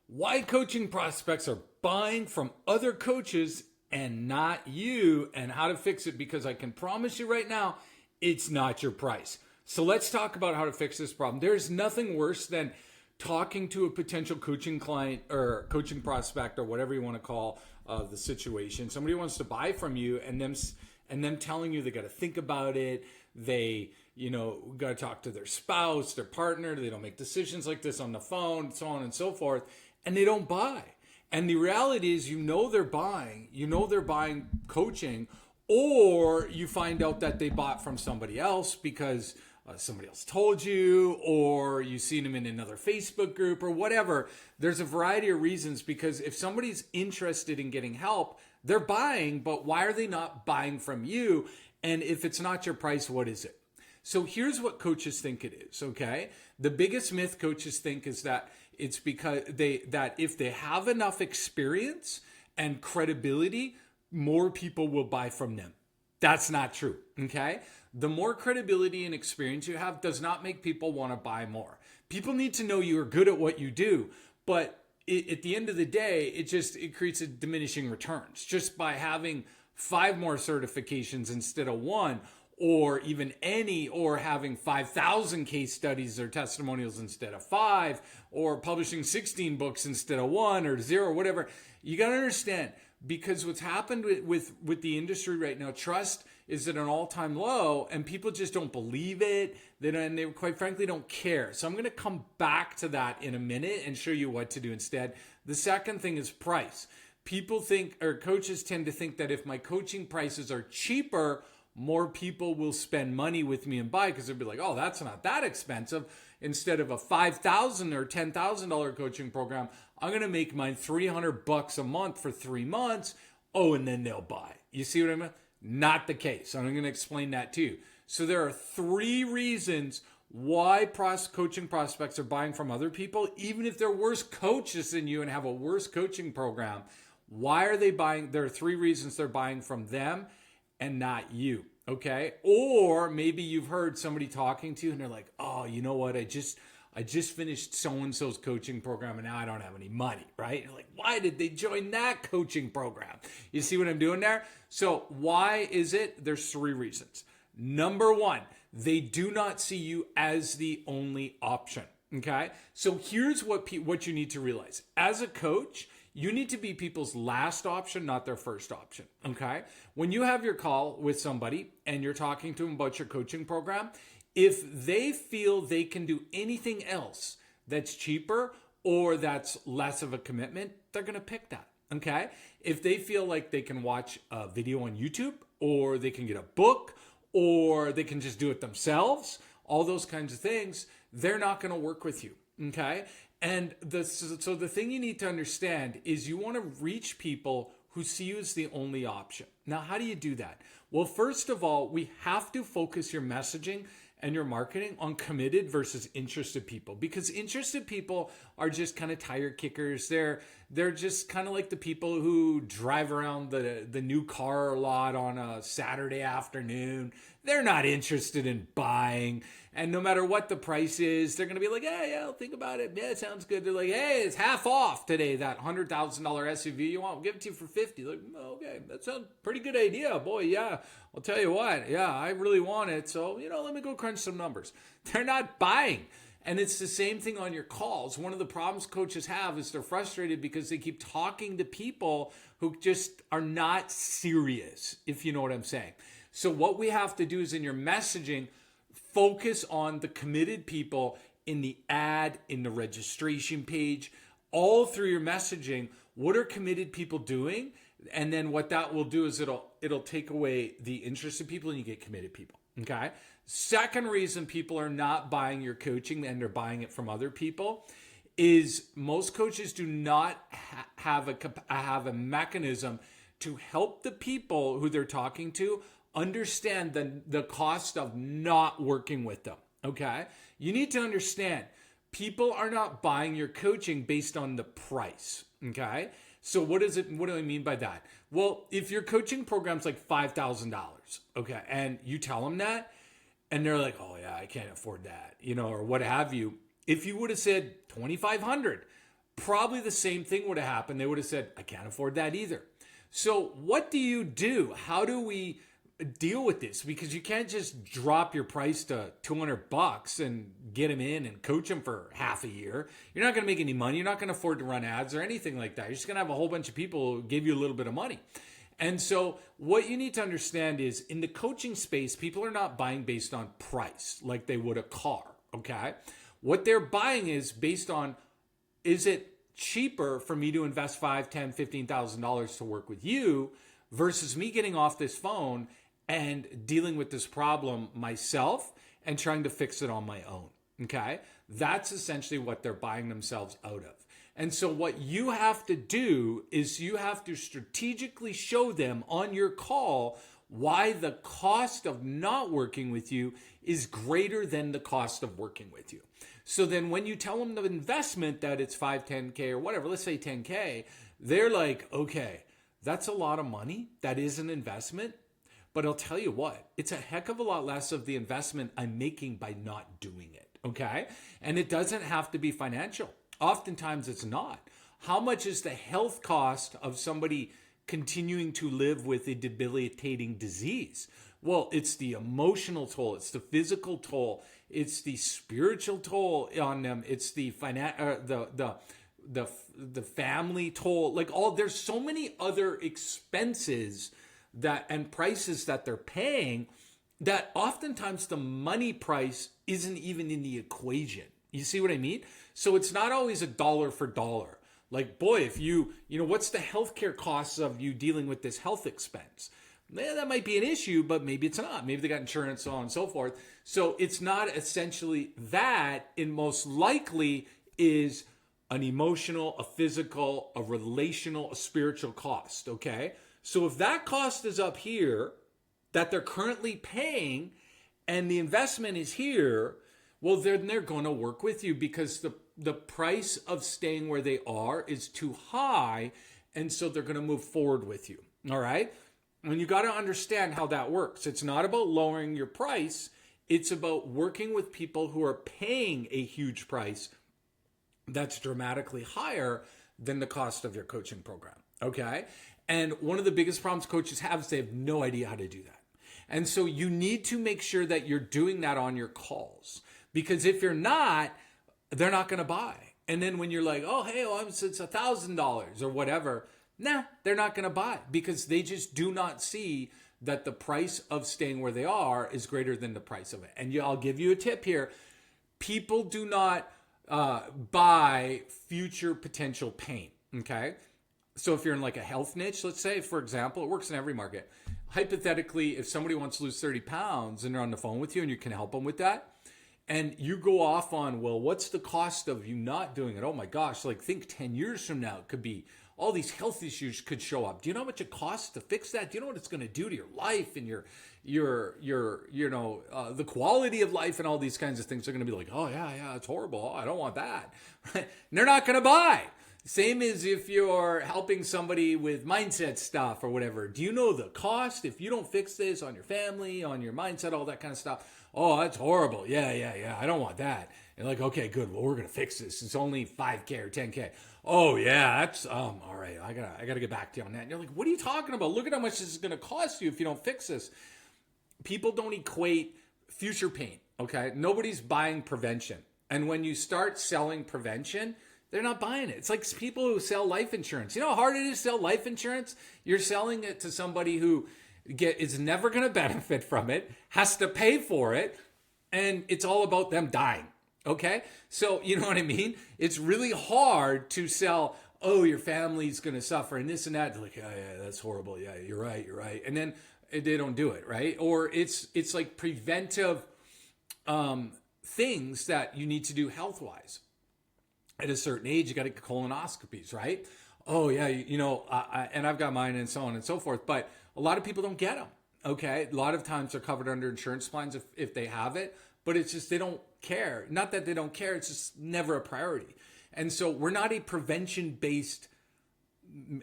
Why coaching prospects are buying from other coaches and not you, and how to fix it, because I can promise you right now, it's not your price. So let's talk about how to fix this problem. There's nothing worse than talking to a potential coaching client or coaching prospect or whatever you want to call the situation. Somebody wants to buy from you and them telling you they got to think about it. They, got to talk to their spouse, their partner. They don't make decisions like this on the phone, so on and so forth. And they don't buy. And the reality is, they're buying coaching, or you find out that they bought from somebody else because somebody else told you, or you've seen them in another Facebook group or whatever. There's a variety of reasons, because if somebody's interested in getting help, they're buying, but why are they not buying from you? And if it's not your price, what is it? So here's what coaches think it is, okay? The biggest myth coaches think is that it's because that if they have enough experience and credibility, more people will buy from them. That's not true, okay? The more credibility and experience you have does not make people want to buy more. People need to know you are good at what you do, but at the end of the day, it creates a diminishing returns just by having 5 more certifications instead of 1, or even any, or having 5,000 case studies or testimonials instead of 5, or publishing 16 books instead of 1 or 0, whatever. You got to understand, because what's happened with the industry right now, trust is at an all-time low, and people just don't believe it. They quite frankly don't care. So I'm going to come back to that in a minute and show you what to do instead. The second thing is price. People think, or coaches tend to think, that if my coaching prices are cheaper, more people will spend money with me and buy, because they'll be like, oh, that's not that expensive. Instead of a $5,000 or $10,000 coaching program, I'm going to make mine $300 a month for 3 months. Oh, and then they'll buy. You see what I mean? Not the case. I'm going to explain that to you. So there are 3 reasons why coaching prospects are buying from other people, even if they're worse coaches than you and have a worse coaching program. Why are they buying? There are 3 reasons they're buying from them and not you, okay? Or maybe you've heard somebody talking to you and they're like, oh, you know what? I just finished so-and-so's coaching program and now I don't have any money, right? You're like, why did they join that coaching program? You see what I'm doing there? So why is it? There's 3 reasons. Number 1, they do not see you as the only option, okay? So here's what you need to realize. As a coach, you need to be people's last option, not their first option, okay? When you have your call with somebody and you're talking to them about your coaching program, if they feel they can do anything else that's cheaper or that's less of a commitment, they're going to pick that, okay? If they feel like they can watch a video on YouTube, or they can get a book, or they can just do it themselves, all those kinds of things, they're not going to work with you, okay? And so the thing you need to understand is you want to reach people who see you as the only option. Now, how do you do that? Well, first of all, we have to focus your messaging and your marketing on committed versus interested people, because interested people are just kind of tire kickers. They're just kind of like the people who drive around the new car lot on a Saturday afternoon. They're not interested in buying. And no matter what the price is, they're going to be like, yeah, I'll think about it. Yeah, it sounds good. They're like, hey, it's half off today, that $100,000 SUV you want. We'll give it to you for $50,000. Like, okay, that sounds pretty good idea. Boy, yeah, I'll tell you what. Yeah, I really want it. So, let me go crunch some numbers. They're not buying. And it's the same thing on your calls. One of the problems coaches have is they're frustrated because they keep talking to people who just are not serious, if you know what I'm saying. So what we have to do is, in your messaging, focus on the committed people in the ad, in the registration page, all through your messaging. What are committed people doing? And then what that will do is it'll take away the interested people and you get committed people. Okay. Second reason people are not buying your coaching and they're buying it from other people is most coaches do not have a mechanism to help the people who they're talking to understand the cost of not working with them, okay? You need to understand, people are not buying your coaching based on the price, okay? So what do I mean by that? Well, if your coaching program's like $5,000, okay, and you tell them that, and they're like, oh yeah, I can't afford that, or what have you. If you would have said $2,500, probably the same thing would have happened. They would have said, I can't afford that either. So what do you do? How do we deal with this? Because you can't just drop your price to $200 and get them in and coach them for half a year. You're not going to make any money. You're not going to afford to run ads or anything like that. You're just going to have a whole bunch of people give you a little bit of money. And so what you need to understand is in the coaching space, people are not buying based on price like they would a car, okay? What they're buying is based on, is it cheaper for me to invest $5,000, $10,000, $15,000 to work with you versus me getting off this phone and dealing with this problem myself and trying to fix it on my own, okay? That's essentially what they're buying themselves out of. And so what you have to do is you have to strategically show them on your call why the cost of not working with you is greater than the cost of working with you. So then when you tell them the investment that it's 5, 10K or whatever, let's say 10K, they're like, okay, that's a lot of money. That is an investment. But I'll tell you what, it's a heck of a lot less of the investment I'm making by not doing it, okay? And it doesn't have to be financial. Oftentimes it's not. How much is the health cost of somebody continuing to live with a debilitating disease? Well, it's the emotional toll, it's the physical toll, it's the spiritual toll on them, it's the the family toll. Like there's so many other expenses that and prices that they're paying that oftentimes the money price isn't even in the equation. You see what I mean? So it's not always a dollar for dollar. Like, boy, if what's the healthcare costs of you dealing with this health expense? That might be an issue, but maybe it's not. Maybe they got insurance, so on and so forth. So it's not essentially that. It most likely is an emotional, a physical, a relational, a spiritual cost, okay? So if that cost is up here that they're currently paying and the investment is here, well, then they're going to work with you because the price of staying where they are is too high, and so they're going to move forward with you, all right? And you got to understand how that works. It's not about lowering your price. It's about working with people who are paying a huge price that's dramatically higher than the cost of your coaching program, okay? And one of the biggest problems coaches have is they have no idea how to do that. And so you need to make sure that you're doing that on your calls. Because if you're not, they're not going to buy. And then when you're like, oh, hey, it's $1,000 or whatever, they're not going to buy because they just do not see that the price of staying where they are is greater than the price of it. And I'll give you a tip here. People do not buy future potential pain, okay? So if you're in like a health niche, let's say, for example, it works in every market. Hypothetically, if somebody wants to lose 30 pounds and they're on the phone with you and you can help them with that, and you go off on, well, what's the cost of you not doing it? Oh my gosh, like think 10 years from now, it could be all these health issues could show up. Do you know how much it costs to fix that? Do you know what it's going to do to your life and the quality of life and all these kinds of things? They're going to be like, oh yeah, it's horrible. Oh, I don't want that. Right? They're not going to buy. Same as if you're helping somebody with mindset stuff or whatever. Do you know the cost if you don't fix this on your family, on your mindset, all that kind of stuff? Oh, that's horrible. Yeah. I don't want that. And like, okay, good. Well, we're going to fix this. It's only 5K or 10K. Oh yeah, that's, all right. I gotta get back to you on that. And you're like, what are you talking about? Look at how much this is going to cost you if you don't fix this. People don't equate future pain. Okay. Nobody's buying prevention. And when you start selling prevention, they're not buying it. It's like people who sell life insurance. You know how hard it is to sell life insurance? You're selling it to somebody who is never going to benefit from it, has to pay for it, and it's all about them dying. Okay? So, you know what I mean? It's really hard to sell, oh, your family's going to suffer and this and that. They're like, yeah, that's horrible. Yeah, you're right. And then they don't do it, right? Or it's like preventive things that you need to do health-wise. At a certain age, you got to get colonoscopies, right? Oh yeah, and I've got mine and so on and so forth. But a lot of people don't get them, okay? A lot of times they're covered under insurance plans if they have it, but it's just they don't care. Not that they don't care, it's just never a priority. And so we're not a prevention-based,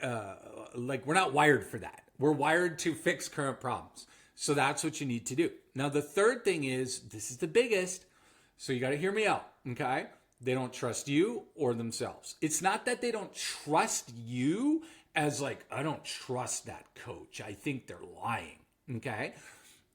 we're not wired for that. We're wired to fix current problems. So that's what you need to do. Now, the third thing is, this is the biggest, so you got to hear me out, okay? They don't trust you or themselves. It's not that they don't trust you as like, I don't trust that coach. I think they're lying. Okay.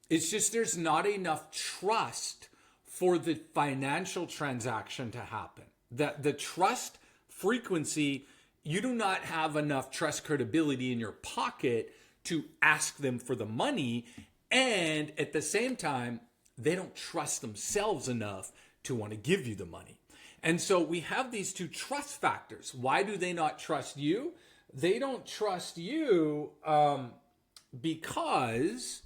It's just there's not enough trust for the financial transaction to happen. The trust frequency, you do not have enough trust credibility in your pocket to ask them for the money. And at the same time, they don't trust themselves enough to want to give you the money. And so we have these two trust factors. Why do they not trust you? They don't trust you because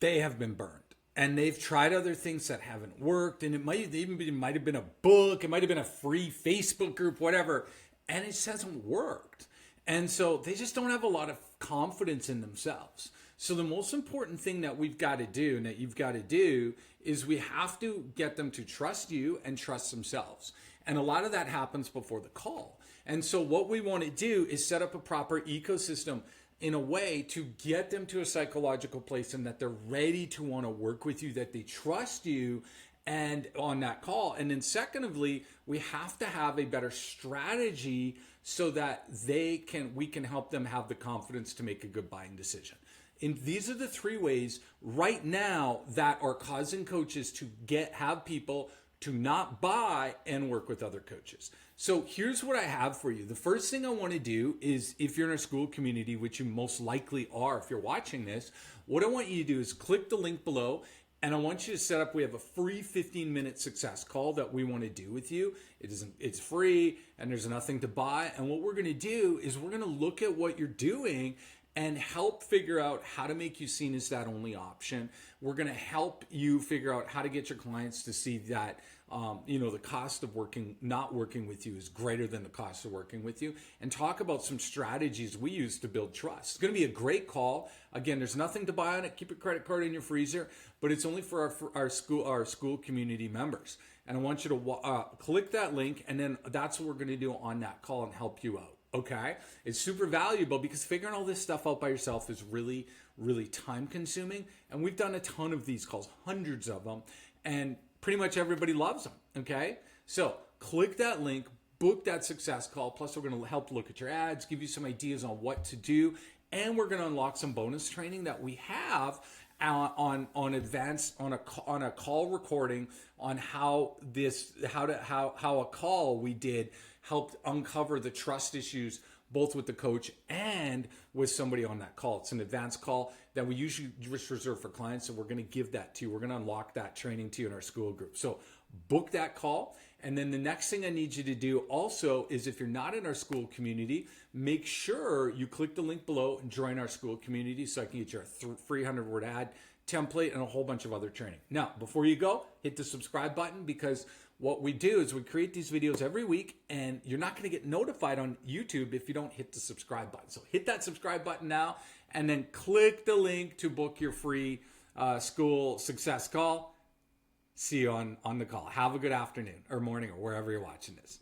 they have been burned. And they've tried other things that haven't worked. And it might have been a book. It might have been a free Facebook group, whatever. And it just hasn't worked. And so they just don't have a lot of confidence in themselves. So the most important thing that we've got to do and that you've got to do is we have to get them to trust you and trust themselves. And a lot of that happens before the call. And so what we want to do is set up a proper ecosystem in a way to get them to a psychological place and that they're ready to want to work with you, that they trust you and on that call. And then secondly, we have to have a better strategy so that we can help them have the confidence to make a good buying decision. And these are the three ways right now that are causing coaches to have people to not buy and work with other coaches. So here's what I have for you. The first thing I want to do is, if you're in a Skool community, which you most likely are if you're watching this, what I want you to do is click the link below, and I want you to set up, we have a free 15-minute success call that we want to do with you. It's free and there's nothing to buy. And what we're going to do is we're going to look at what you're doing and help figure out how to make you seen as that only option. We're going to help you figure out how to get your clients to see that the cost of not working with you is greater than the cost of working with you, and talk about some strategies we use to build trust. It's going to be a great call. Again, there's nothing to buy on it. Keep your credit card in your freezer, but it's only for our Skool community members. And I want you to click that link, and then that's what we're going to do on that call and help you out. Okay, it's super valuable because figuring all this stuff out by yourself is really, really time consuming. And we've done a ton of these calls, hundreds of them, and pretty much everybody loves them. Okay, so click that link, book that success call. Plus, we're going to help look at your ads, give you some ideas on what to do, and we're going to unlock some bonus training that we have on a call recording on how a call we did helped uncover the trust issues both with the coach and with somebody on that call. It's an advanced call that we usually just reserve for clients, so we're going to give that to you. We're going to unlock that training to you in our Skool group. So book that call. And then the next thing I need you to do also is, if you're not in our Skool community, make sure you click the link below and join our Skool community so I can get you a free 100-word ad template and a whole bunch of other training. Now, before you go, hit the subscribe button, because what we do is we create these videos every week, and you're not going to get notified on YouTube if you don't hit the subscribe button. So hit that subscribe button now, and then click the link to book your free Skool success call. See you on the call. Have a good afternoon or morning or wherever you're watching this.